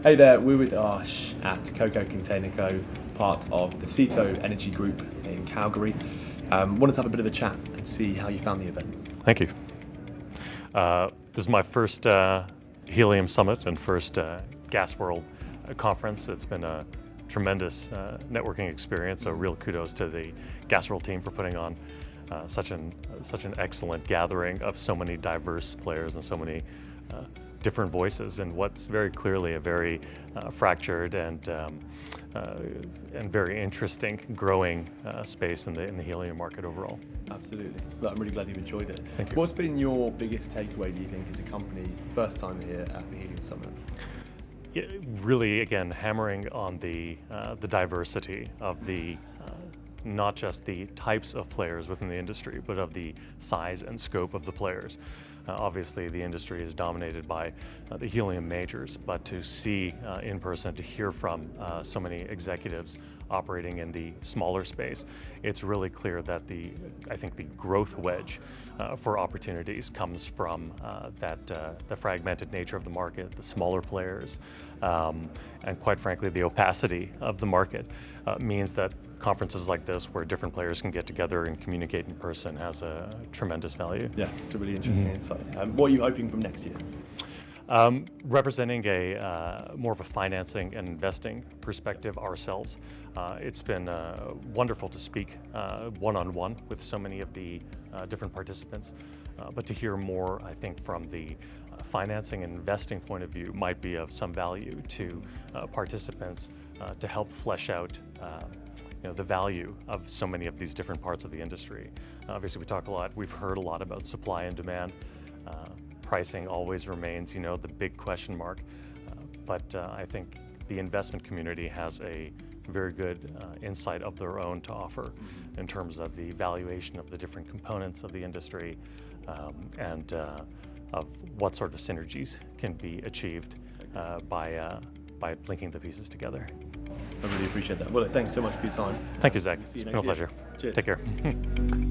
Hey there, we're with Arsh at Coco Container Co, part of the Ceto Energy Group in Calgary. Wanted to have a bit of a chat and see how you found the event. Thank you. This is my first Helium Summit and first gasworld conference. It's been a tremendous networking experience, so real kudos to the gasworld team for putting on such an excellent gathering of so many diverse players and so many different voices in what's very clearly a very fractured and very interesting growing space in the helium market overall. Absolutely. But I'm really glad you've enjoyed it. Thank you. What's been your biggest takeaway, do you think, as a company first time here at the Helium Summit? Yeah, really, again, hammering on the diversity of the not just the types of players within the industry, but of the size and scope of the players. Obviously, the industry is dominated by the helium majors, but to see in person, to hear from so many executives operating in the smaller space, it's really clear that I think the growth wedge for opportunities comes from the fragmented nature of the market, the smaller players, and quite frankly, the opacity of the market means that conferences like this, where different players can get together and communicate in person, has a tremendous value. Yeah, it's a really interesting insight. What are you hoping from next year? Representing more of a financing and investing perspective ourselves. It's been wonderful to speak one-on-one with so many of the different participants, but to hear more, I think, from the financing and investing point of view might be of some value to participants to help flesh out the value of so many of these different parts of the industry. Obviously, we've heard a lot about supply and demand. Pricing always remains, the big question mark. But I think the investment community has a very good insight of their own to offer in terms of the valuation of the different components of the industry and of what sort of synergies can be achieved by linking the pieces together. I really appreciate that. Well, thanks so much for your time. Thank you, Zach. See you It's been next a pleasure. year. Cheers. Take care.